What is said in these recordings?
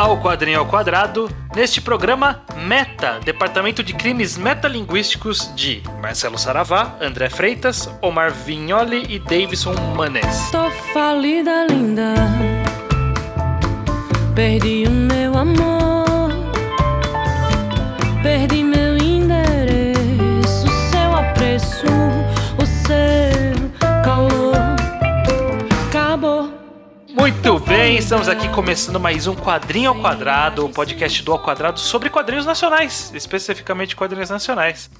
Olá, o Quadrinho ao Quadrado. Neste programa, Meta, Departamento de Crimes Metalinguísticos de Marcelo Saravá, André Freitas, Omar Vignoli e Davidson Manes. Tô falida, linda, perdi o meu amor, perdi meu endereço, seu apreço, o seu calor, acabou. Muito bem, estamos aqui começando mais um Quadrinho ao Quadrado, o podcast do Ao Quadrado sobre quadrinhos nacionais, especificamente quadrinhos nacionais.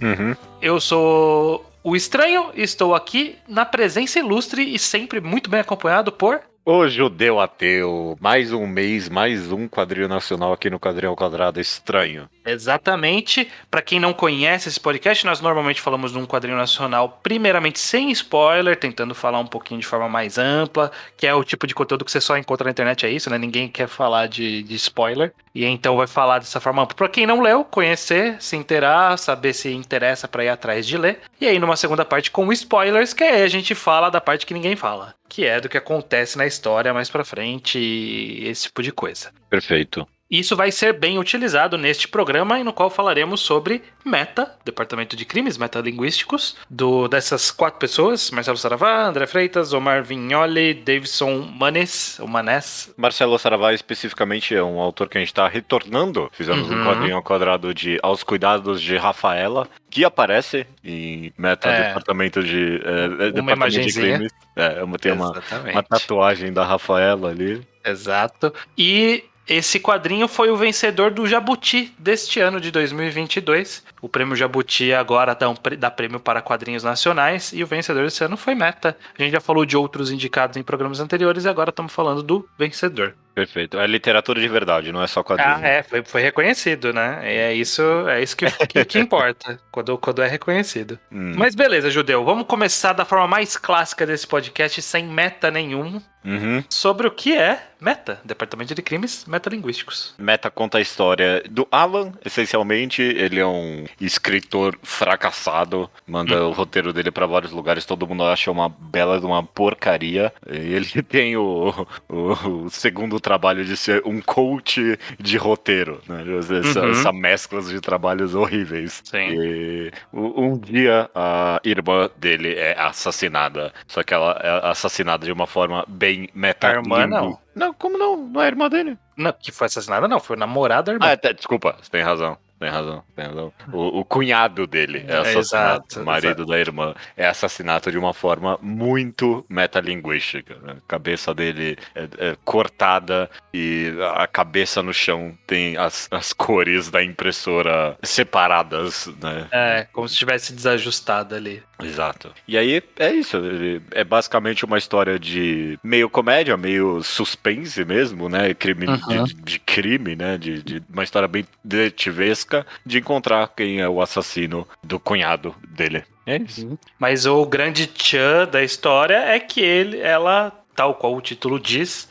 Eu sou o Estranho e estou aqui na presença ilustre e sempre muito bem acompanhado por... O Judeu Ateu, mais um mês, mais um quadrinho nacional aqui no Quadrinho ao Quadrado Estranho. Exatamente. Para quem não conhece esse podcast, nós normalmente falamos de um quadrinho nacional, primeiramente sem spoiler, tentando falar um pouquinho de forma mais ampla, que é o tipo de conteúdo que você só encontra na internet, é isso, né? Ninguém quer falar de spoiler. E então vai falar dessa forma ampla. Para quem não leu, conhecer, se inteirar, saber se interessa para ir atrás de ler. E aí numa segunda parte com spoilers, que aí a gente fala da parte que ninguém fala, que é do que acontece na história mais pra frente e esse tipo de coisa. Perfeito. Isso vai ser bem utilizado neste programa, no qual falaremos sobre Meta, Departamento de Crimes Metalinguísticos, dessas 4 pessoas, Marcelo Saravá, André Freitas, Omar Vignoli, Davidson Manes, o Manes. Marcelo Saravá especificamente é um autor que a gente está retornando. Fizemos um quadrinho ao quadrado de Aos Cuidados de Rafaela, que aparece em Meta, Departamento de Departamento de Crimes. Tem uma tatuagem da Rafaela ali. Exato. E esse quadrinho foi o vencedor do Jabuti deste ano de 2022. O prêmio Jabuti agora dá prêmio para quadrinhos nacionais e o vencedor desse ano foi Meta. A gente já falou de outros indicados em programas anteriores e agora estamos falando do vencedor. Perfeito. É literatura de verdade, não é só quadrinho. Foi reconhecido, né? É isso que importa, quando é reconhecido. Mas beleza, Judeu, vamos começar da forma mais clássica desse podcast, sem meta nenhum, sobre o que é Meta, Departamento de Crimes Metalinguísticos. Meta conta a história do Alan, essencialmente. Ele é um escritor fracassado, manda o roteiro dele pra vários lugares, todo mundo acha uma bela de uma porcaria. E ele tem o segundo trabalho de ser um coach de roteiro, né? Essa mescla de trabalhos horríveis. Sim. E um dia a irmã dele é assassinada, só que ela é assassinada de uma forma bem metalingue. A irmã não. Não, como não? Não é a irmã dele. Não, que foi assassinada não, foi o namorado da irmã. Desculpa, você tem razão. O cunhado dele é assassinado, Exato, o marido da irmã é assassinado de uma forma muito metalinguística, né? A cabeça dele é cortada e a cabeça no chão tem as cores da impressora separadas, né? Como se estivesse desajustada ali. Exato. E aí é isso, é basicamente uma história de meio comédia, meio suspense mesmo, né? Crime de crime, né? De uma história bem detetivesca de encontrar quem é o assassino do cunhado dele. É isso. Mas o grande tchan da história é que ela, tal qual o título diz,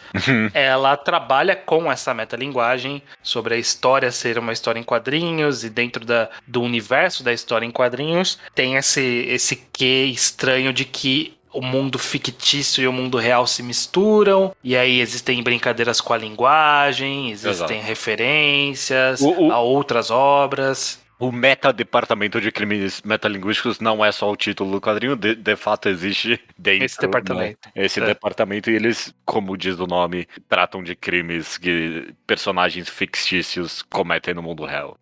ela trabalha com essa metalinguagem sobre a história ser uma história em quadrinhos e dentro do universo da história em quadrinhos tem esse quê estranho de que o mundo fictício e o mundo real se misturam, e aí existem brincadeiras com a linguagem, existem referências a outras obras. O Departamento de Crimes Metalinguísticos não é só o título do quadrinho, de fato existe dentro Esse departamento. Né? Esse departamento, e eles, como diz o nome, tratam de crimes que personagens fictícios cometem no mundo real.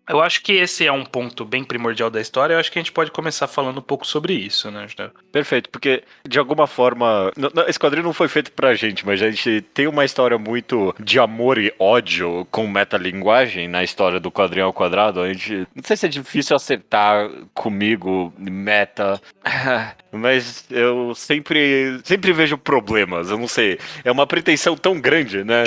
Eu acho que esse é um ponto bem primordial da história, eu acho que a gente pode começar falando um pouco sobre isso, né, Judeu? Perfeito, porque de alguma forma, esse quadrinho não foi feito pra gente, mas a gente tem uma história muito de amor e ódio com metalinguagem na história do Quadrinho ao Quadrado. A gente não sei se é difícil acertar comigo, meta, mas eu sempre vejo problemas, eu não sei. É uma pretensão tão grande, né?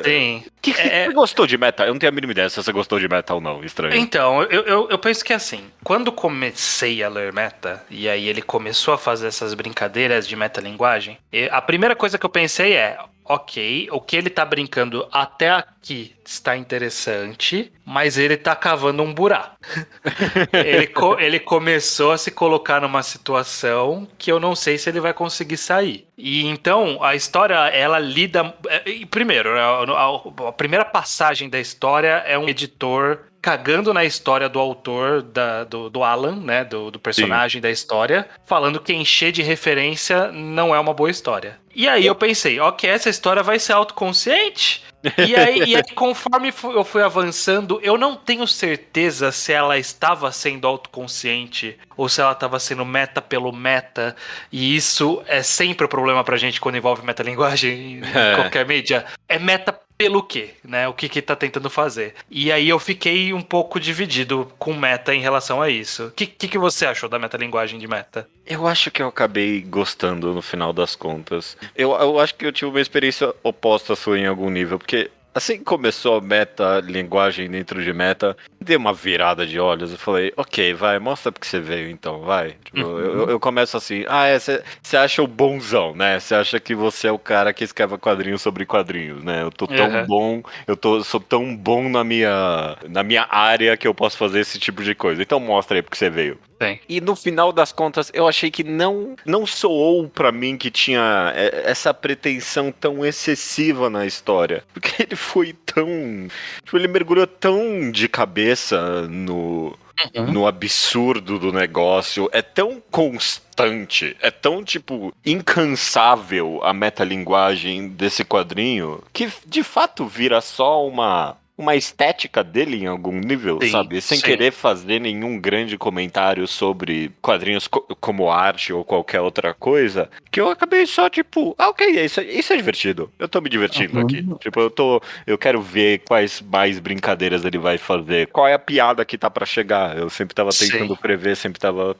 Sim. Você gostou de meta? Eu não tenho a mínima ideia se você gostou de meta ou não, estranho. Então, eu penso que assim, quando comecei a ler meta, e aí ele começou a fazer essas brincadeiras de metalinguagem, a primeira coisa que eu pensei ok, o que ele tá brincando até aqui está interessante, mas ele tá cavando um buraco. Ele começou a se colocar numa situação que eu não sei se ele vai conseguir sair. E então, a história, ela lida... Primeiro, a primeira passagem da história é um editor cagando na história do autor, do Alan, né, do personagem da história, falando que encher de referência não é uma boa história. E aí eu pensei, ok, essa história vai ser autoconsciente? E aí, conforme eu fui avançando, eu não tenho certeza se ela estava sendo autoconsciente ou se ela estava sendo meta pelo meta. E isso é sempre o problema pra gente quando envolve metalinguagem em qualquer mídia. É meta pelo quê, né? O que tá tentando fazer. E aí eu fiquei um pouco dividido com meta em relação a isso. O que você achou da metalinguagem de meta? Eu acho que eu acabei gostando no final das contas. Eu acho que eu tive uma experiência oposta à sua em algum nível, porque assim que começou a meta-linguagem dentro de meta, dei uma virada de olhos e falei, ok, vai, mostra porque você veio então, vai. Tipo, eu começo assim, você acha o bonzão, né? Você acha que você é o cara que escreve quadrinhos sobre quadrinhos, né? Eu tô tão bom, sou tão bom na minha área que eu posso fazer esse tipo de coisa. Então mostra aí porque você veio. Bem. E no final das contas, eu achei que não soou pra mim que tinha essa pretensão tão excessiva na história. Porque ele foi tão... Tipo, ele mergulhou tão de cabeça no absurdo do negócio. É tão constante, é tão, tipo, incansável a metalinguagem desse quadrinho que, de fato, vira só uma estética dele em algum nível, Sim, sabe? Sem sim. querer fazer nenhum grande comentário sobre quadrinhos como arte ou qualquer outra coisa, que eu acabei só, tipo, ok, isso é divertido. Eu tô me divertindo aqui. Tipo, eu quero ver quais mais brincadeiras ele vai fazer, qual é a piada que tá pra chegar. Eu sempre tava tentando prever, sempre tava...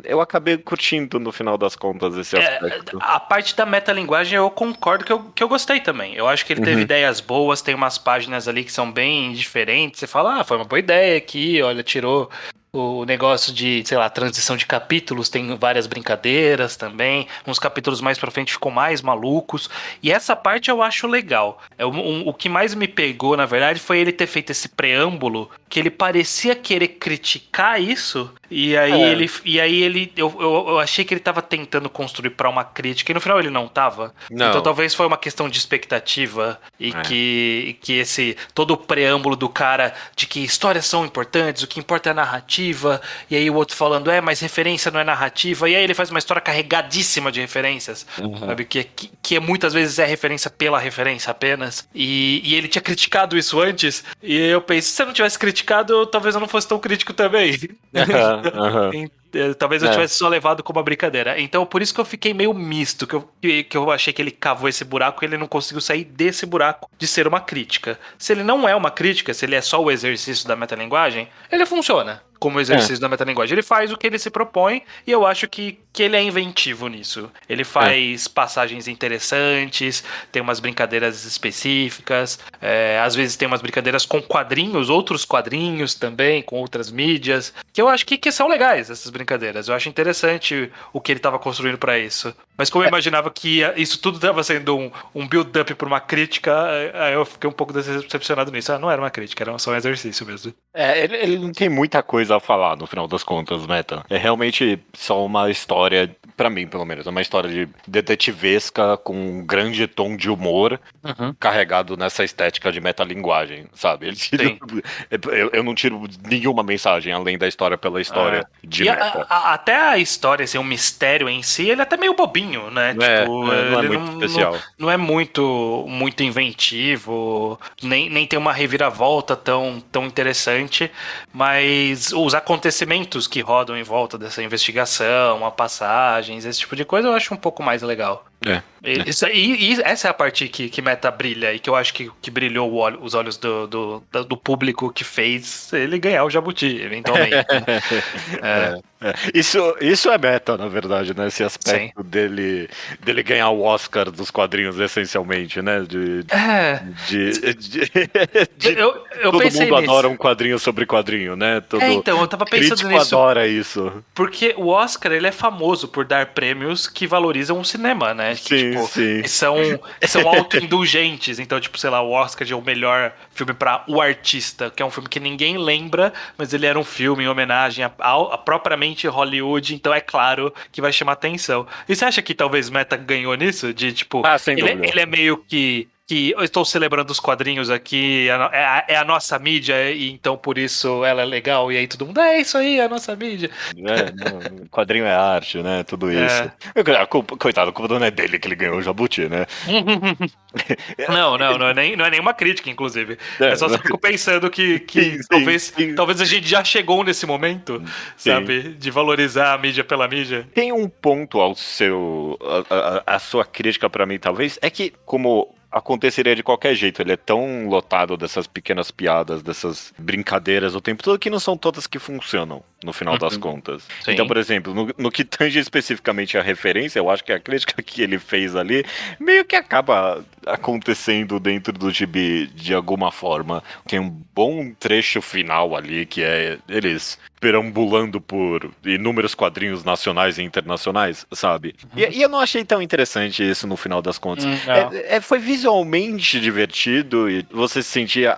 Eu acabei curtindo, no final das contas, esse aspecto. A parte da metalinguagem eu concordo que eu gostei também. Eu acho que ele teve ideias boas, tem umas páginas ali que são bem diferentes. Você fala, foi uma boa ideia aqui, olha, tirou o negócio de, sei lá, transição de capítulos, tem várias brincadeiras também. Uns capítulos mais pra frente ficam mais malucos. E essa parte eu acho legal. O que mais me pegou, na verdade, foi ele ter feito esse preâmbulo, que ele parecia querer criticar isso. E aí eu achei que ele tava tentando construir pra uma crítica, e no final ele não tava. Não. Então talvez foi uma questão de expectativa, e que esse todo o preâmbulo do cara de que histórias são importantes, o que importa é a narrativa, e aí o outro falando, mas referência não é narrativa, e aí ele faz uma história carregadíssima de referências, sabe? Que muitas vezes é referência pela referência apenas, e ele tinha criticado isso antes, e eu pensei, se eu não tivesse criticado, talvez eu não fosse tão crítico também. Talvez eu tivesse só levado como uma brincadeira. Então, por isso que eu fiquei meio misto, que eu achei que ele cavou esse buraco e ele não conseguiu sair desse buraco de ser uma crítica. Se ele não é uma crítica, se ele é só o exercício da metalinguagem, ele funciona como exercício da metalinguagem. Ele faz o que ele se propõe e eu acho que ele é inventivo nisso. Ele faz passagens interessantes, tem umas brincadeiras específicas, às vezes tem umas brincadeiras com quadrinhos, outros quadrinhos também, com outras mídias, que eu acho que são legais, essas brincadeiras. Eu acho interessante o que ele estava construindo para isso. Mas como eu imaginava que isso tudo estava sendo um build-up para uma crítica, aí eu fiquei um pouco decepcionado nisso. Não era uma crítica, era só um exercício mesmo. Ele não tem muita coisa a falar, no final das contas, Meta. É realmente só uma história, pra mim, pelo menos, é uma história de detetivesca com um grande tom de humor carregado nessa estética de metalinguagem, sabe? Eu não tiro nenhuma mensagem além da história pela história de meta. Até a história, assim, o mistério em si, ele é até meio bobinho, né? Não é muito especial. Não é muito inventivo, nem tem uma reviravolta tão interessante, mas os acontecimentos que rodam em volta dessa investigação, a passagens, esse tipo de coisa, eu acho um pouco mais legal. E essa é a parte que Meta brilha e que eu acho que brilhou os olhos do público que fez ele ganhar o Jabuti, eventualmente. Isso é Meta, na verdade, né? Esse aspecto dele ganhar o Oscar dos quadrinhos, essencialmente, né? Eu todo pensei mundo nisso. adora um quadrinho sobre quadrinho, né? Então, eu tava pensando crítico nisso. adora isso. Porque o Oscar, ele é famoso por dar prêmios que valorizam o cinema, né? né? Que, Sim, tipo, sim. que são autoindulgentes. Então, tipo, sei lá, o Oscar de o melhor filme pra O Artista, que é um filme que ninguém lembra, mas ele era um filme em homenagem a propriamente Hollywood, então é claro que vai chamar atenção. E você acha que talvez Meta ganhou nisso? De, tipo, Ah, sem ele, dúvida. ele é meio que eu estou celebrando os quadrinhos aqui, é a nossa mídia, e então por isso ela é legal, e aí todo mundo, é isso aí, é a nossa mídia. Não, quadrinho é arte, né? Tudo isso. É. Coitado, a culpa não é dele que ele ganhou o Jabuti, né? Não é nenhuma crítica, inclusive. É só É, fico pensando que sim, sim, sim. talvez a gente já chegou nesse momento, Sim. sabe? De valorizar a mídia pela mídia. Tem um ponto ao seu. A sua crítica pra mim, talvez, é que, como aconteceria de qualquer jeito, ele é tão lotado dessas pequenas piadas, dessas brincadeiras o tempo todo, que não são todas que funcionam, no final das Uhum. contas. Então, Sim. por exemplo, no que tange especificamente a referência, eu acho que a crítica que ele fez ali meio que acaba acontecendo dentro do gibi de alguma forma. Tem um bom trecho final ali, que é eles perambulando por inúmeros quadrinhos nacionais e internacionais, sabe? E eu não achei tão interessante isso no final das contas. Não. Foi visualmente divertido e você se sentia,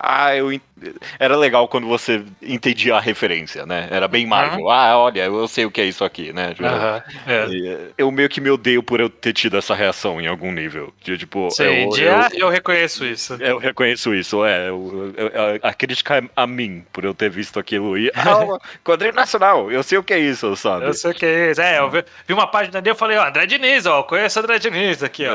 era legal quando você entendia a referência, né? Era bem Uhum. Marvel. Ah, olha, eu sei o que é isso aqui, né? Aham. É. Eu meio que me odeio por eu ter tido essa reação em algum nível. De, tipo, Sim, eu reconheço isso. eu reconheço isso, a crítica é a mim, por eu ter visto aquilo. E, quadrinho nacional, eu sei o que é isso, Eu sabe? sei o que é isso. Eu vi uma página dele e falei, ó, André Diniz, ó, conheço o André Diniz aqui, ó.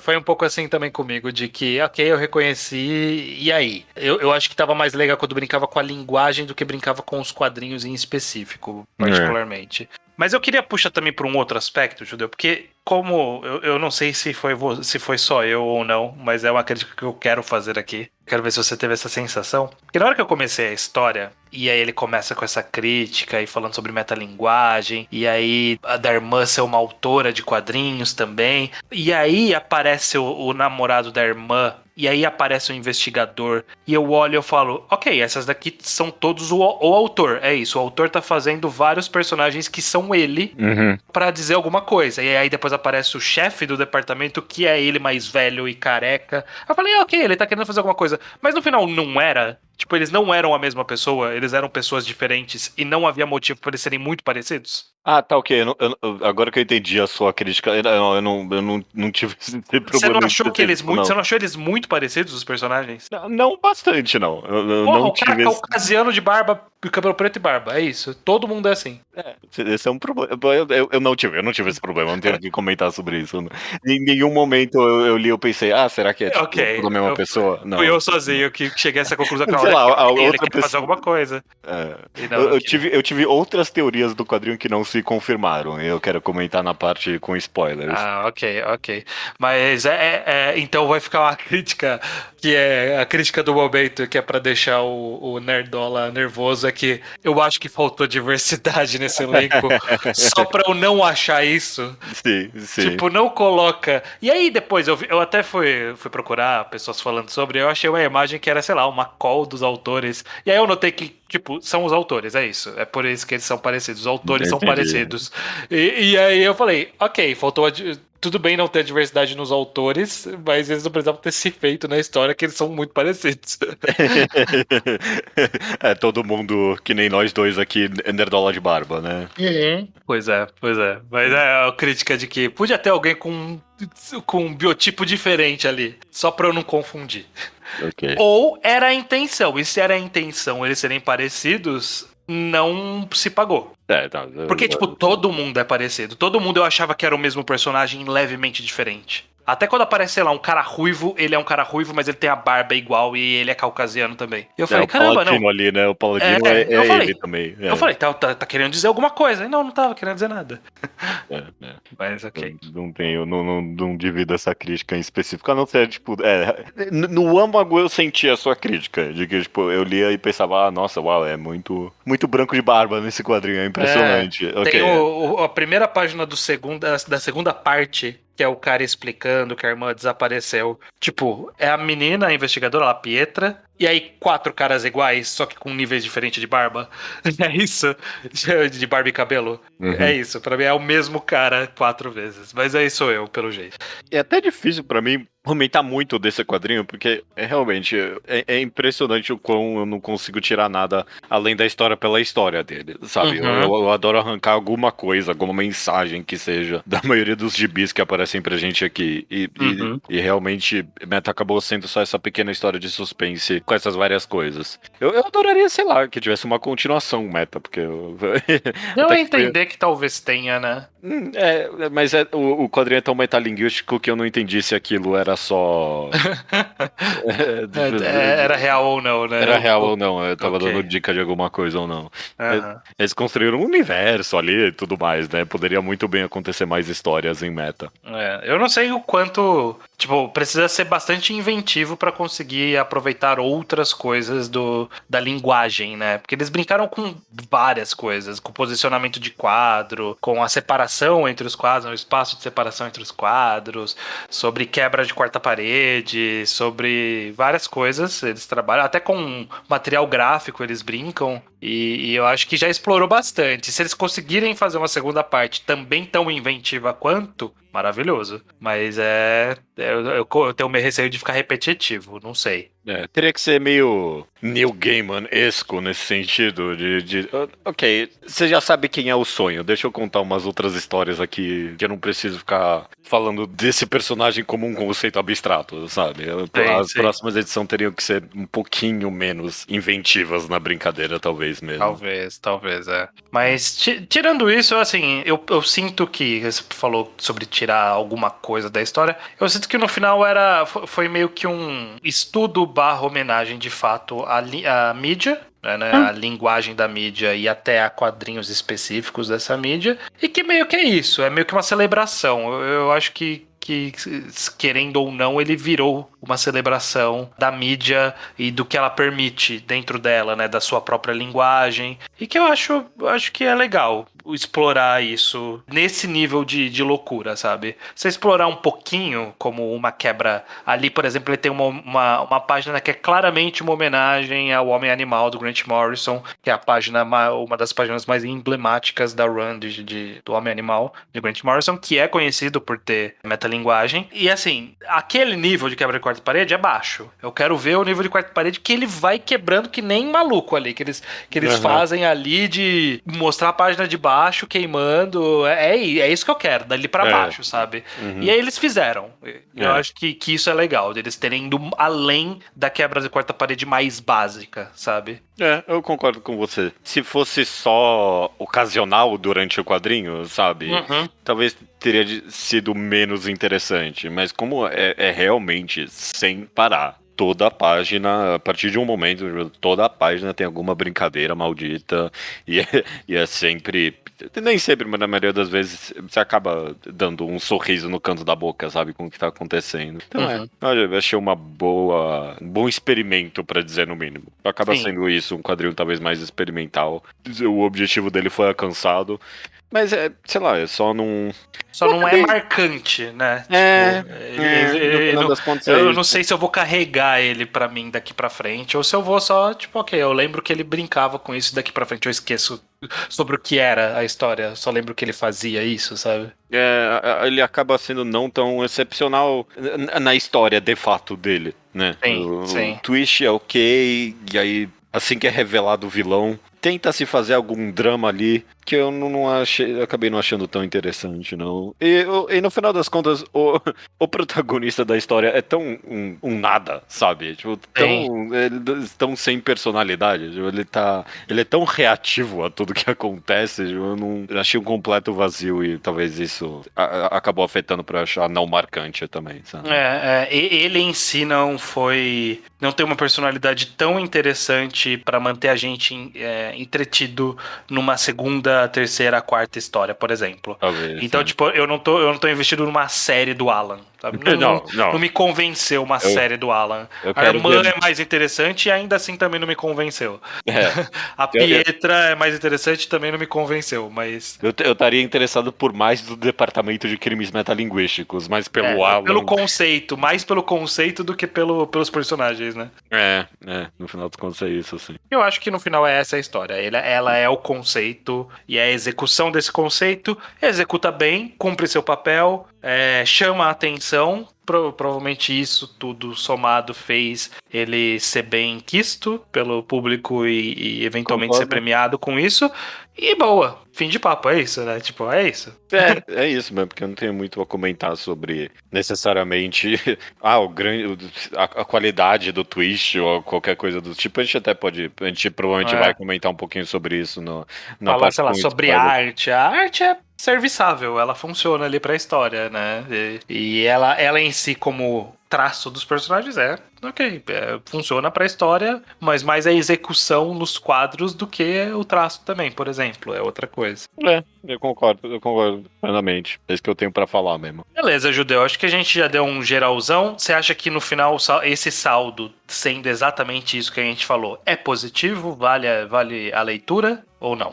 Foi um pouco assim também comigo, de que, ok, eu reconheci, e aí? Eu acho que tava mais legal quando brincava com a linguagem do que brincava com os quadrinhos em específico, particularmente. Mas eu queria puxar também para um outro aspecto, Judeu, porque como eu não sei se foi só eu ou não, mas é uma crítica que eu quero fazer aqui. Quero ver se você teve essa sensação. Porque na hora que eu comecei a história, e aí ele começa com essa crítica e falando sobre metalinguagem, e aí a da irmã ser uma autora de quadrinhos também, e aí aparece o namorado da irmã, e aí aparece o investigador, e eu olho e eu falo, ok, essas daqui são todos o autor, é isso, o autor tá fazendo vários personagens que são ele, Uhum. pra dizer alguma coisa. E aí depois aparece o chefe do departamento, que é ele mais velho e careca. Eu falei, ok, ele tá querendo fazer alguma coisa. Mas no final não era. Tipo, eles não eram a mesma pessoa, eles eram pessoas diferentes e não havia motivo pra eles serem muito parecidos. Ah, tá, ok. Agora que eu entendi a sua crítica, eu não tive esse Você não problema achou que eles específico, muito, você não. não achou eles muito parecidos, os personagens? Não bastante, não. Eu Porra, não o cara tive esse. caucasiano de barba, cabelo preto e barba, é isso. Todo mundo é assim. Esse é um problema. Eu não tive esse problema, não tenho o que comentar sobre isso. Em nenhum momento eu li, eu pensei, será que é Ok, tipo toda a mesma pessoa? fui Não. eu sozinho que cheguei a essa conclusão que Sei lá, a ele outra quer fazer pessoa. alguma coisa. É, E não, eu, não eu queria. tive, eu tive outras teorias do quadrinho que não se confirmaram. E eu quero comentar na parte com spoilers. Ah, ok, ok. Mas então vai ficar uma crítica que é a crítica do momento, que é pra deixar o Nerdola nervoso, é que eu acho que faltou diversidade nesse elenco, só pra eu não achar isso. Sim, sim. Tipo, não coloca. E aí depois eu até fui procurar pessoas falando sobre, eu achei uma imagem que era, sei lá, uma call dos autores. E aí eu notei que, tipo, são os autores, é isso. É por isso que eles são parecidos. Os autores são Entendi. parecidos. E aí eu falei, ok, faltou tudo bem não ter diversidade nos autores, mas eles não precisavam ter se feito na história, que eles são muito parecidos. É todo mundo que nem nós dois aqui, nerdola de barba, né? Uhum. Pois é, pois é. Mas é a crítica de que podia ter alguém com um biotipo diferente ali, só pra eu não confundir. Ok. Ou era a intenção, e se era a intenção eles serem parecidos, não se pagou. Tá. Porque, tipo, todo mundo é parecido. Todo mundo eu achava que era o mesmo personagem levemente diferente. Até quando aparece, sei lá, um cara ruivo, ele é um cara ruivo, mas ele tem a barba igual e ele é caucasiano também. E eu É falei, o caramba, não. Paladino ali, né? O Paladino Eu é ele falei. também. Eu falei, tá querendo dizer alguma coisa. E não tava querendo dizer nada. É, é. Mas ok. Não tenho, não divido essa crítica em específico, a não ser, tipo, no âmago eu senti a sua crítica, de que, tipo, eu lia e pensava, nossa, uau, é muito, muito branco de barba nesse quadrinho, é impressionante. Tem Ok, a primeira página da segunda parte, que é o cara explicando que a irmã desapareceu. Tipo, é a menina, a investigadora, a Pietra, E aí, 4 caras iguais, só que com níveis diferentes de barba. É isso? De barba e cabelo. É Uhum. isso. Pra mim é o mesmo cara 4 vezes. Mas aí sou eu, pelo jeito. É até difícil pra mim comentar muito desse quadrinho, porque realmente é impressionante o quão eu não consigo tirar nada além da história pela história dele, sabe? Uhum. Eu adoro arrancar alguma coisa, alguma mensagem que seja da maioria dos gibis que aparecem pra gente aqui. Uhum. E realmente, Meta acabou sendo só essa pequena história de suspense com essas várias coisas. Eu adoraria, sei lá, que tivesse uma continuação, Meta, porque Deu até a que foi. entender que talvez tenha, né? Mas o quadrinho é tão metalinguístico que eu não entendi se aquilo era só. Era real ou não, né? Era real ou não, eu tava dando Ok. dica de alguma coisa ou não. É, Aham. eles construíram um universo ali e tudo mais, né? Poderia muito bem acontecer mais histórias em Meta. Eu não sei o quanto. Tipo, precisa ser bastante inventivo pra conseguir aproveitar outras coisas da linguagem, né? Porque eles brincaram com várias coisas, com posicionamento de quadro, com a separação entre os quadros, o espaço de separação entre os quadros, sobre quebra de quarta parede, sobre várias coisas. Eles trabalham, até com material gráfico eles brincam. E eu acho que já explorou bastante. Se eles conseguirem fazer uma segunda parte também tão inventiva quanto, maravilhoso. Mas eu tenho meio receio de ficar repetitivo, não sei. Teria que ser meio Neil Gaiman-esco nesse sentido ok, você já sabe quem é o sonho, deixa eu contar umas outras histórias aqui que eu não preciso ficar falando desse personagem como um conceito abstrato, sabe? Sim, As sim. próximas edições teriam que ser um pouquinho menos inventivas na brincadeira, talvez mesmo. Talvez, é. Mas tirando isso, assim, eu sinto que você falou sobre tirar alguma coisa da história. Eu sinto que no final foi meio que um estudo barra homenagem de fato à mídia. Né, a linguagem da mídia e até a quadrinhos específicos dessa mídia. E que meio que é isso, é meio que uma celebração. Eu acho que, querendo ou não, ele virou uma celebração da mídia e do que ela permite dentro dela, né, da sua própria linguagem, e que eu acho que é legal explorar isso nesse nível de loucura, sabe? Você explorar um pouquinho como uma quebra ali, por exemplo, ele tem uma página que é claramente uma homenagem ao Homem-Animal do Grant Morrison, que é a página, uma das páginas mais emblemáticas da run do Homem-Animal de Grant Morrison, que é conhecido por ter metalinguagem. E assim, aquele nível de quebra de quarta parede é baixo. Eu quero ver o nível de quarta parede que ele vai quebrando que nem maluco ali, que eles Aham. fazem ali de mostrar a página de baixo queimando. É isso que eu quero, dali pra É. baixo, sabe? E Uhum. aí eles fizeram. Eu É. acho que isso é legal, deles terem ido além da quebra de quarta parede mais básica, sabe? Eu concordo com você. Se fosse só ocasional durante o quadrinho, sabe? Uhum. Talvez teria sido menos interessante. Mas como é realmente sem parar. Toda a página, a partir de um momento, toda a página tem alguma brincadeira maldita. E e é sempre. Nem sempre, mas na maioria das vezes você acaba dando um sorriso no canto da boca, sabe? Com o que tá acontecendo. Então Uhum. olha, eu achei um bom experimento, pra dizer no mínimo. Acaba Sim. sendo isso, um quadrinho talvez mais experimental. O objetivo dele foi alcançado. Mas sei lá, é só não. Só Eu não é acabei. marcante, né? Tipo, No final das contas é eu não isso. sei se eu vou carregar ele pra mim daqui pra frente, ou se eu vou só, tipo, ok, eu lembro que ele brincava com isso, daqui pra frente eu esqueço sobre o que era a história, só lembro que ele fazia isso, sabe? Ele acaba sendo não tão excepcional na história de fato dele, né? Sim, O sim. twist é ok, e aí, assim que é revelado o vilão, tenta se fazer algum drama ali que eu não achei, eu acabei não achando tão interessante, não. E no final das contas, o protagonista da história é tão um nada, sabe? Tipo, Sim. tão sem personalidade. Tipo, ele é tão reativo a tudo que acontece. Tipo, eu não eu achei um completo vazio e talvez isso acabou afetando pra eu achar não marcante também, sabe? Ele em si não tem uma personalidade tão interessante pra manter a gente entretido numa segunda, terceira, quarta história, por exemplo. Talvez, Então, né? tipo, eu não tô investido numa série do Alan, sabe? Não. Me convenceu uma série do Alan. Eu A quero irmã ver. é mais interessante e ainda assim também não me convenceu. É. A Pietra é mais interessante e também não me convenceu, mas... Eu estaria interessado por mais do departamento de crimes metalinguísticos, mais pelo Alan. Pelo conceito, mais pelo conceito do que pelos personagens, né? No final dos contos é isso, assim. Eu acho que no final é essa a história. Ela é o conceito e a execução desse conceito. Executa bem, cumpre seu papel, chama a atenção. Provavelmente isso tudo somado fez ele ser bem quisto pelo público e eventualmente Concordo. ser premiado com isso. E boa, fim de papo, é isso, né? Tipo, é isso. É isso mesmo, porque eu não tenho muito a comentar sobre necessariamente a qualidade do twist ou qualquer coisa do tipo. A gente provavelmente vai comentar um pouquinho sobre isso na Falar, parte sei lá, com sobre spoiler. arte. A arte é serviçável, ela funciona ali pra história, né? E ela em si, como traço dos personagens, funciona pra história, mas mais a execução nos quadros do que o traço também, por exemplo, é outra coisa. Eu concordo plenamente. É isso que eu tenho pra falar mesmo. Beleza, Judeu, acho que a gente já deu um geralzão. Você acha que no final esse saldo, sendo exatamente isso que a gente falou, é positivo? Vale a leitura ou não?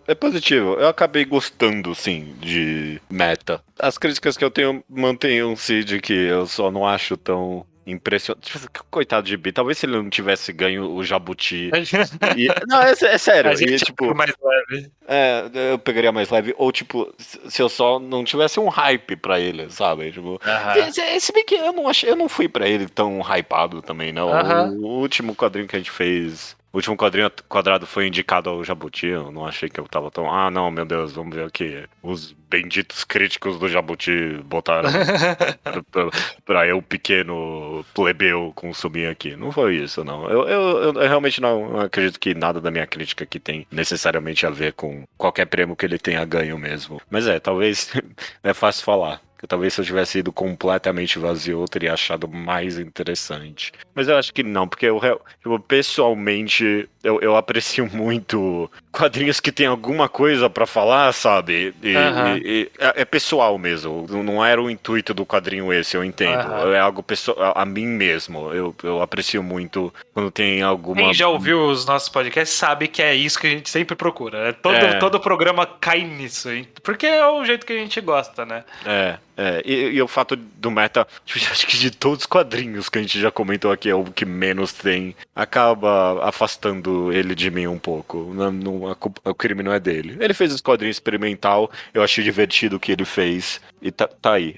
É positivo. Eu acabei gostando, sim, de meta. As críticas que eu tenho mantenham-se de que eu só não acho tão impressionante. Coitado de Bi, talvez se ele não tivesse ganho o Jabuti. Não, é sério. A gente tipo, mais leve. eu pegaria mais leve. Ou, tipo, se eu só não tivesse um hype pra ele, sabe? Tipo, se bem que eu não fui pra ele tão hypado também, não. O último quadrinho que a gente fez. O último quadrinho quadrado foi indicado ao Jabuti. Eu não achei que eu tava tão. Ah, não, meu Deus, vamos ver aqui. Os benditos críticos do Jabuti botaram pra eu, pequeno plebeu, consumir aqui. Não foi isso, não. Eu realmente não acredito que nada da minha crítica aqui tem necessariamente a ver com qualquer prêmio que ele tenha ganho mesmo. Mas talvez é fácil falar. Talvez se eu tivesse ido completamente vazio, eu teria achado mais interessante. Mas eu acho que não, porque eu pessoalmente, eu aprecio muito quadrinhos que tem alguma coisa pra falar, sabe? É pessoal mesmo. Não era o intuito do quadrinho esse, eu entendo. É algo pessoal, a mim mesmo. Eu aprecio muito quando tem alguma... Quem já ouviu os nossos podcasts sabe que é isso que a gente sempre procura. Né? Todo programa cai nisso, hein? Porque é o jeito que a gente gosta, né? E o fato do meta, acho que de todos os quadrinhos que a gente já comentou aqui, é o que menos tem, acaba afastando ele de mim um pouco. O crime não é dele. Ele fez esse quadrinho experimental, eu achei divertido o que ele fez, e tá aí.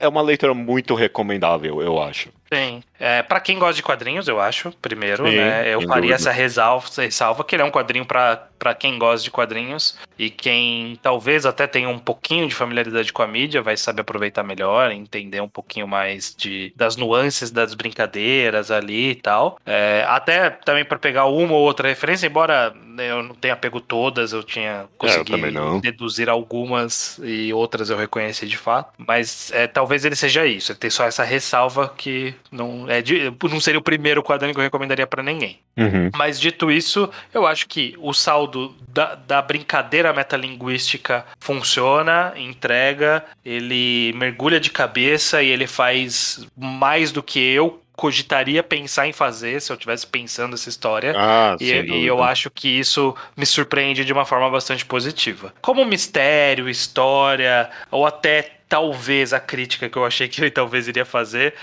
É uma leitura muito recomendável, eu acho. Sim. Pra quem gosta de quadrinhos, eu acho, primeiro, Sim, né? Eu sem faria dúvida. essa ressalva, que ele é um quadrinho pra quem gosta de quadrinhos e quem talvez até tenha um pouquinho de familiaridade com a mídia, vai saber aproveitar melhor, entender um pouquinho mais das nuances das brincadeiras ali e tal. Até também pra pegar uma ou outra referência, embora eu não tenha pego todas, eu tinha conseguido deduzir algumas e outras eu reconheci de fato, mas talvez ele seja isso, ter só essa ressalva que não seria o primeiro quadrinho que eu recomendaria pra ninguém. Mas dito isso, eu acho que o saldo da brincadeira metalinguística funciona, entrega, ele mergulha de cabeça e ele faz mais do que eu cogitaria pensar em fazer se eu estivesse pensando essa história. E eu acho que isso me surpreende de uma forma bastante positiva. Como mistério, história, ou até talvez a crítica que eu achei que ele talvez iria fazer,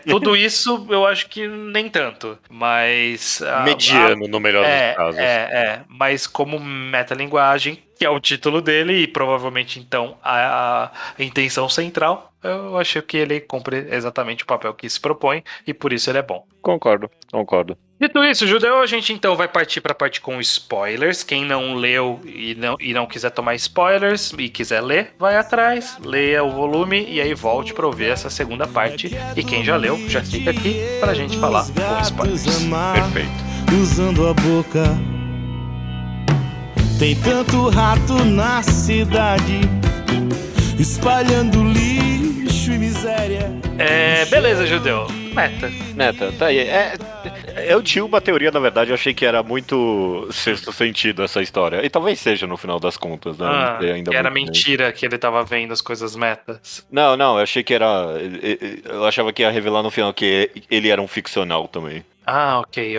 tudo isso eu acho que nem tanto, mas... mediano no melhor dos casos. Mas como metalinguagem, que é o título dele e provavelmente então a intenção central, eu achei que ele cumpre exatamente o papel que se propõe e por isso ele é bom. Concordo. Dito isso, Judeu, a gente então vai partir para a parte com spoilers. Quem não leu e não quiser tomar spoilers e quiser ler, vai atrás, leia o volume e aí volte para ouvir essa segunda parte. E quem já leu, já fica aqui para a gente falar com spoilers. Perfeito. Usando a boca. Tem tanto rato na cidade, espalhando lixo e miséria. Beleza, Judeu. Meta, tá aí. Eu tinha uma teoria, na verdade, eu achei que era muito sexto sentido essa história. E talvez seja no final das contas, né? Eu não sei ainda que era muito bem. mentira que ele tava vendo as coisas metas. Não, eu achei que era. Eu achava que ia revelar no final que ele era um ficcional também. Ah, ok,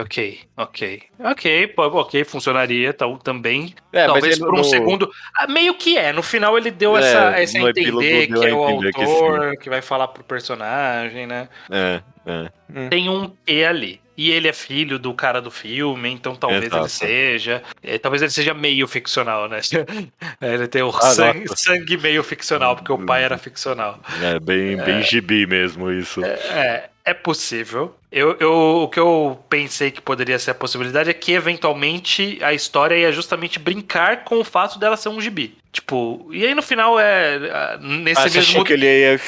pô, ok, funcionaria também. Mas Talvez ele por um segundo. Meio que é, no final ele deu essa a no epílogo entender deu que a é o entender que autor que vai falar pro personagem, né? É. Tem um E ali. E ele é filho do cara do filme, então talvez ele Exato. seja. Talvez ele seja meio ficcional, né? Ele tem o nossa. sangue meio ficcional, porque o pai era ficcional. Bem gibi mesmo isso. É possível. O que eu pensei que poderia ser a possibilidade é que, eventualmente, a história ia justamente brincar com o fato dela ser um gibi. Tipo, e aí no final nesse Você mesmo. achou que ele ia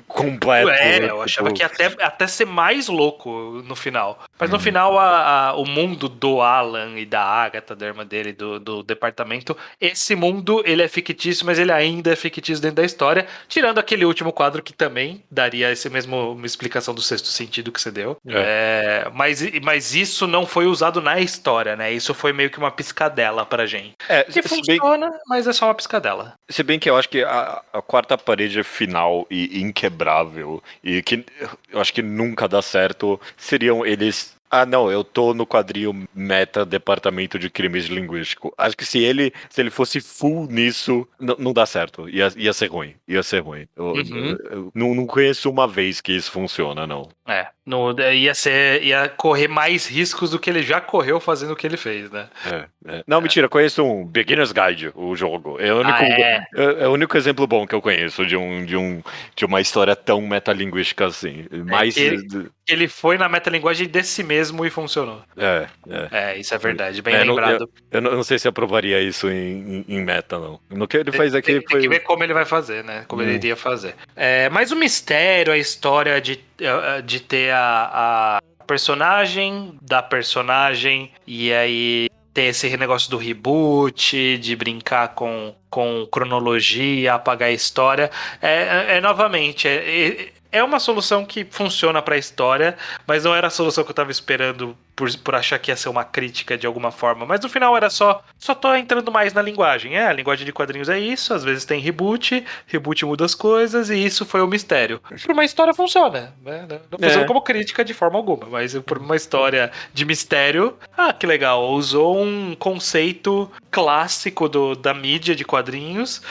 completo completo? Eu achava que ia até ser mais louco no final. Mas no Uhum. final, o mundo do Alan e da Agatha, da irmã dele, do departamento, esse mundo, ele é fictício, mas ele ainda é fictício dentro da história, tirando aquele último quadro que também daria uma explicação do sexto sentido que você deu. Mas isso não foi usado na história, né? Isso foi meio que uma piscadela pra gente. Que funciona, mas é só uma piscadela. Se bem que eu acho que a quarta parede final e inquebrável, e que eu acho que nunca dá certo, seriam eles. Não, eu tô no quadrinho meta departamento de crimes linguísticos. Acho que se ele fosse full nisso, não dá certo. Ia ser ruim. Eu não conheço uma vez que isso funciona, não. Ia correr mais riscos do que ele já correu fazendo o que ele fez, né? Não, mentira, conheço um Beginner's Guide, o jogo. É o único exemplo bom que eu conheço de uma história tão metalinguística assim. Mas. Ele foi na metalinguagem desse mesmo e funcionou. Isso é verdade, bem lembrado. Eu não sei se aprovaria isso em meta, não. No que ele fez aqui Tem que ver como ele vai fazer, né? Como ele iria fazer. Mas o mistério, a história de ter a personagem da personagem e aí ter esse negócio do reboot, de brincar com cronologia, apagar a história, novamente, é uma solução que funciona pra história, mas não era a solução que eu tava esperando por achar que ia ser uma crítica de alguma forma. Mas no final era só tô entrando mais na linguagem. A linguagem de quadrinhos é isso, às vezes tem reboot muda as coisas, e isso foi o mistério. Por uma história funciona, né? Não funciona como crítica de forma alguma, mas por uma história de mistério, que legal, usou um conceito clássico da mídia de quadrinhos,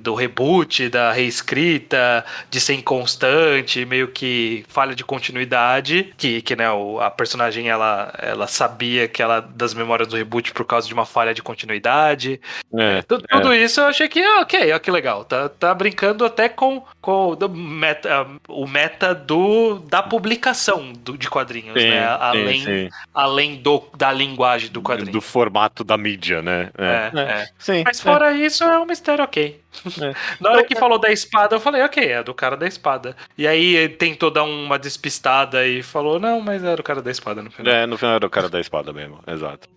do reboot, da reescrita, de ser inconstante, meio que falha de continuidade, que né, a personagem ela sabia que ela das memórias do reboot por causa de uma falha de continuidade. Tudo isso eu achei que ok, que legal. Tá brincando até com o meta da publicação de quadrinhos, né? Além da linguagem do quadrinho. Do formato da mídia, né? Sim, mas fora isso, é um mistério ok. Na hora que falou da espada, eu falei, ok, é do cara da espada. E aí ele tentou dar uma despistada e falou, não, mas era o cara da espada no final. No final era o cara da espada mesmo, exato.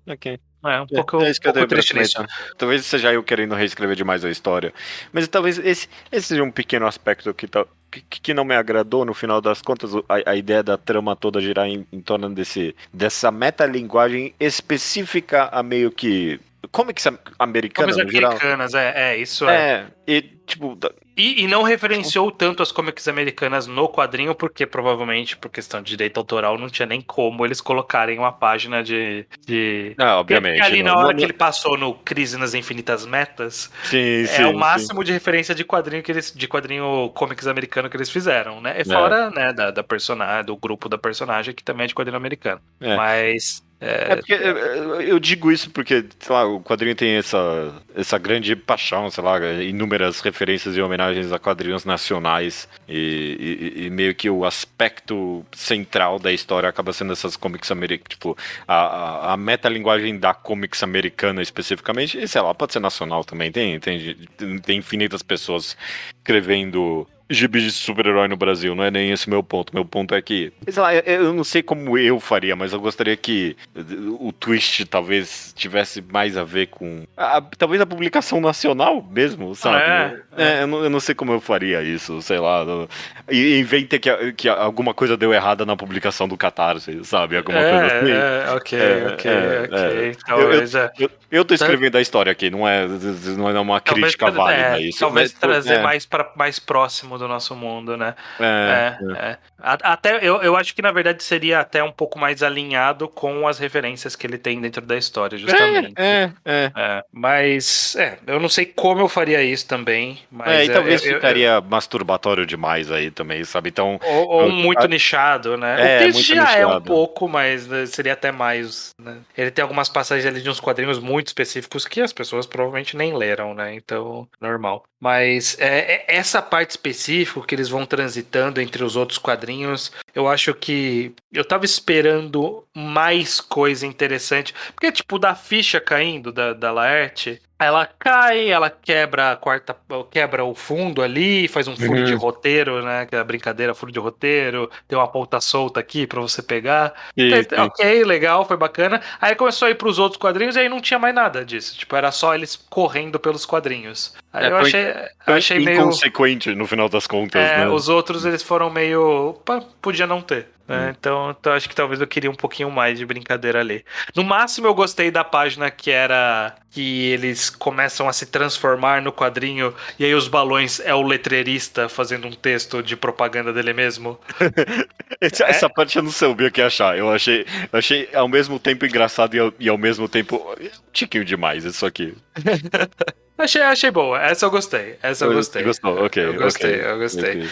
Ok. Um pouco triste nisso. Talvez seja eu querendo reescrever demais a história. Mas talvez esse seja um pequeno aspecto que não me agradou no final das contas, a ideia da trama toda girar em torno dessa metalinguagem específica a meio que comics americanas, comics americanas, isso e tipo... E não referenciou tanto as comics americanas no quadrinho, porque provavelmente, por questão de direito autoral, não tinha nem como eles colocarem uma página de... obviamente. Porque ali na hora que ele passou no Crise nas Infinitas Metas, o máximo de referência de quadrinho comics americano que eles fizeram, né? E fora, né, da personagem, do grupo da personagem, que também é de quadrinho americano. Mas... porque eu digo isso porque, sei lá, o quadrinho tem essa grande paixão, sei lá, inúmeras referências e homenagens a quadrinhos nacionais e meio que o aspecto central da história acaba sendo essas comics americanas, tipo, a metalinguagem da comics americana especificamente, e sei lá, pode ser nacional também, tem infinitas pessoas escrevendo gibi de super-herói no Brasil, não é nem esse meu ponto. Meu ponto é que, sei lá, eu não sei como eu faria, mas eu gostaria que o twist talvez tivesse mais a ver com talvez a publicação nacional mesmo, sabe? Eu não sei como eu faria isso, sei lá. E inventa que alguma coisa deu errada na publicação do Catarse, sabe? Alguma coisa assim. Ok. Talvez Eu tô escrevendo a história aqui, não é uma crítica válida isso. Talvez Mas, trazer mais próximo do nosso mundo, né? É, Até eu acho que na verdade seria até um pouco mais alinhado com as referências que ele tem dentro da história, justamente. Mas eu não sei como eu faria isso também, mas e talvez ficaria masturbatório demais aí também, sabe? Então. ou muito nichado, né? O que muito já é um nichado. pouco, mas seria até mais, né? Ele tem algumas passagens ali de uns quadrinhos muito específicos que as pessoas provavelmente nem leram, né? Então, normal. Mas essa parte específica que eles vão transitando entre os outros quadrinhos, eu acho que eu tava esperando mais coisa interessante. Porque, tipo, da ficha caindo da Laerte, ela cai, ela quebra o fundo ali, faz um furo de roteiro, né? Que é a brincadeira, furo de roteiro, tem uma ponta solta aqui pra você pegar. Sim. Ok, legal, foi bacana. Aí começou a ir pros outros quadrinhos e aí não tinha mais nada disso. Tipo, era só eles correndo pelos quadrinhos. Aí eu achei meio. Inconsequente no final das contas, né? Os outros eles foram meio. Opa, podia não ter. Né? Então acho que talvez eu queria um pouquinho mais de brincadeira ali. No máximo eu gostei da página que era que eles começam a se transformar no quadrinho e aí os balões é o letreirista fazendo um texto de propaganda dele mesmo. Essa parte eu não sabia o que achar. Eu achei ao mesmo tempo engraçado e ao mesmo tempo um tiquinho demais isso aqui. Achei boa, essa eu gostei. Você gostou? Ok. Eu gostei. Ok.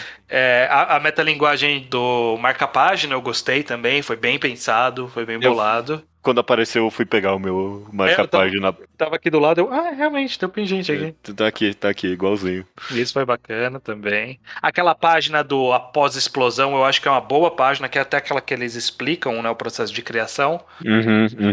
A metalinguagem do marca-página eu gostei também, foi bem pensado, foi bem bolado. Quando apareceu, eu fui pegar o meu marca-página. Tava aqui do lado, realmente, tem um pingente aqui. Tá aqui, igualzinho. Isso foi bacana também. Aquela página do após explosão, eu acho que é uma boa página, que é até aquela que eles explicam, né, o processo de criação.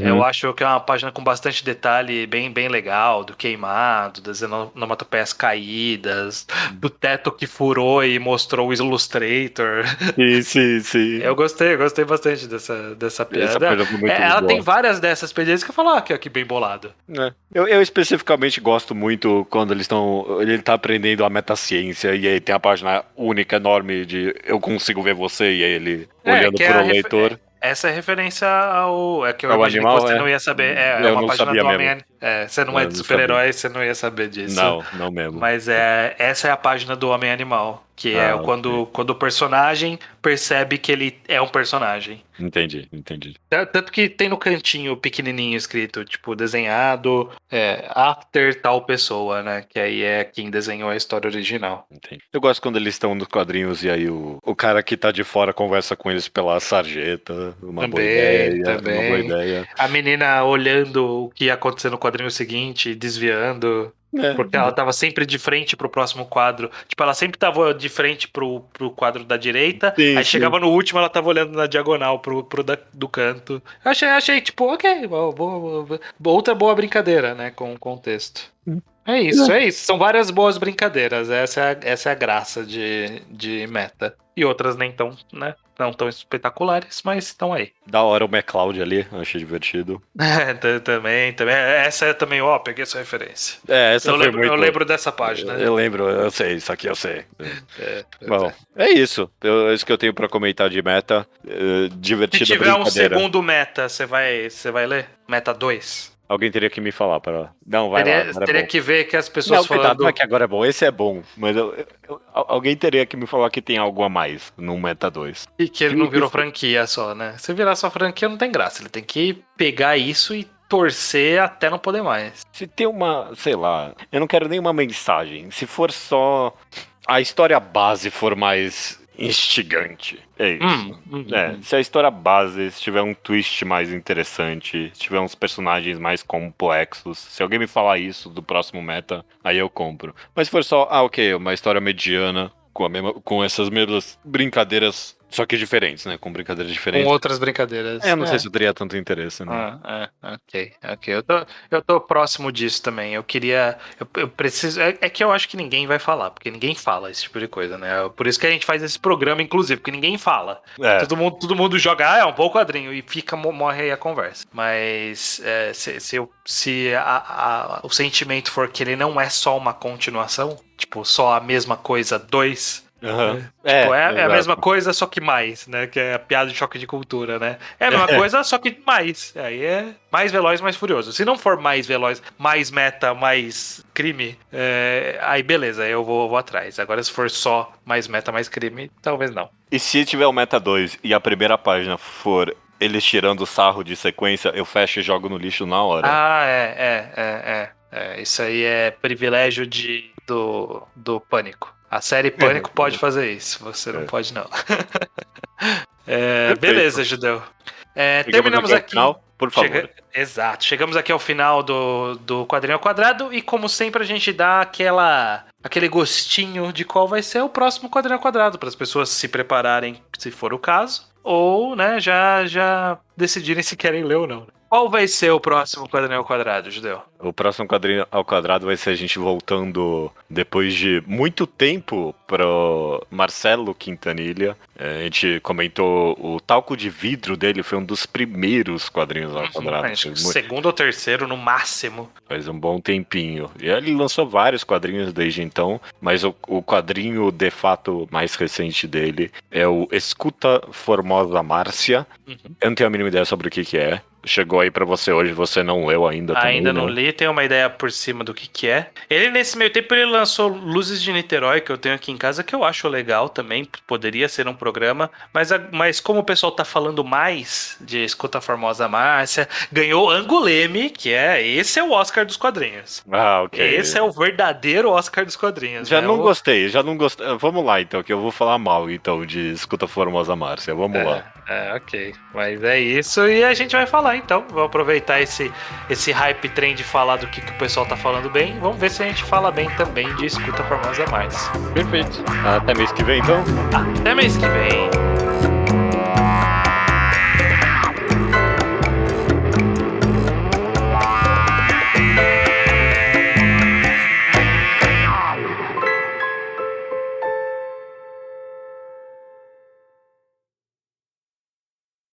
Eu acho que é uma página com bastante detalhe, bem, bem legal, do queimado, das onomatopeias caídas, do teto que furou e mostrou o Illustrator. Sim. Eu gostei bastante dessa piada. Essa página foi muito Ela boa. tem várias dessas piadas que eu falo, que bem bolado. Eu especificamente gosto muito quando ele tá aprendendo a metaciência e aí tem a página única, enorme de eu consigo ver você e aí ele olhando pro leitor. Essa é referência ao. É que eu Ao imaginei animal, que você não ia saber. Eu uma não página sabia do mesmo. Homem. Você não é de super-herói, você não ia saber disso. Não mesmo. Mas essa é a página do Homem Animal. Que é quando o personagem percebe que ele é um personagem. Entendi. Tanto que tem no cantinho pequenininho escrito, tipo, desenhado after tal pessoa, né? Que aí é quem desenhou a história original. Entendi. Eu gosto quando eles estão nos quadrinhos e aí o cara que tá de fora conversa com eles pela sarjeta. Uma boa ideia. A menina olhando o que ia acontecer no quadrinho seguinte, desviando. Porque ela tava sempre de frente pro próximo quadro. Tipo, ela sempre tava de frente pro quadro da direita. Aí chegava no último, ela tava olhando na diagonal do canto. Achei tipo, ok, outra boa brincadeira, né? Com o contexto. É isso. São várias boas brincadeiras. Essa é a graça de meta. E outras nem tão, né? Não tão espetaculares, mas estão aí. Da hora o McCloud ali, achei divertido. Também. Essa é também, peguei essa referência. Essa foi muito... Eu lembro dessa página. Eu lembro, eu sei, isso aqui eu sei. Bom, é isso. É isso que eu tenho pra comentar de meta. Divertido. Se tiver um segundo meta, você vai ler? Meta 2? Alguém teria que me falar para. Não, vai lá. Teria que ver que as pessoas falando. Não é que agora é bom, esse é bom. Mas alguém teria que me falar que tem algo a mais no Meta 2. E que ele não virou franquia só, né? Se virar só franquia, não tem graça. Ele tem que pegar isso e torcer até não poder mais. Se tem uma, sei lá, eu não quero nenhuma mensagem. Se for só a história base for mais instigante. É isso. Se a história base, se tiver um twist mais interessante, se tiver uns personagens mais complexos, se alguém me falar isso do próximo meta, aí eu compro. Mas se for só, ok, uma história mediana, com essas mesmas brincadeiras, só que diferentes, né? Com brincadeiras Com diferentes. outras brincadeiras. Eu não sei se eu teria tanto interesse, né? Ok. Eu tô próximo disso também. Eu queria. Eu preciso. É que eu acho que ninguém vai falar, porque ninguém fala esse tipo de coisa, né? Por isso que a gente faz esse programa, inclusive, porque ninguém fala. É. Todo mundo joga, é um bom quadrinho, e morre aí a conversa. Mas se o sentimento for que ele não é só uma continuação, tipo, só a mesma coisa 2. Uhum. Tipo, é a exato. mesma coisa, só que mais, né? Que é a piada de choque de cultura, né? É a mesma coisa, só que mais. Aí é mais veloz, mais furioso. Se não for mais veloz, mais meta, mais crime, aí beleza, eu vou atrás. Agora, se for só mais meta, mais crime, talvez não. E se tiver o Meta 2 e a primeira página for eles tirando sarro de sequência, eu fecho e jogo no lixo na hora. Isso aí é privilégio do Pânico. A série Pânico pode fazer isso, você não pode não. Beleza, Judeu. Terminamos aqui. Final, por favor. Exato, chegamos aqui ao final do Quadrinho ao Quadrado e como sempre a gente dá aquele gostinho de qual vai ser o próximo Quadrinho ao Quadrado, para as pessoas se prepararem, se for o caso, ou né, já decidirem se querem ler ou não. Qual vai ser o próximo Quadrinho ao Quadrado, Judeu? O próximo Quadrinho ao Quadrado vai ser a gente voltando depois de muito tempo pro Marcelo Quintanilha. A gente comentou o Talco de Vidro dele, foi um dos primeiros quadrinhos ao quadrado. Acho que segundo ou terceiro, no máximo. Faz um bom tempinho. E ele lançou vários quadrinhos desde então, mas o quadrinho de fato mais recente dele é o Escuta Formosa Márcia. Eu não tenho a mínima ideia sobre o que é. Chegou aí pra você hoje, você não leu ainda também, Ainda não né? li, tenho uma ideia por cima do que é. Ele, nesse meio tempo, ele lançou Luzes de Niterói, que eu tenho aqui em casa, que eu acho legal também, poderia ser um programa, mas como o pessoal tá falando mais de Escuta a Formosa Márcia, ganhou Anguleme, que esse é o Oscar dos quadrinhos. Ah, ok. Esse é o verdadeiro Oscar dos quadrinhos. Já né? não gostei. Vamos lá, então, que eu vou falar mal, então, de Escuta Formosa Márcia. Vamos lá. Ok. Mas é isso e a gente vai falar, então. Vamos aproveitar esse hype trem de falar do que o pessoal tá falando bem. Vamos ver se a gente fala bem também de Escuta a Formosa Márcia. Perfeito. Até mês que vem, então. Até mês que vem.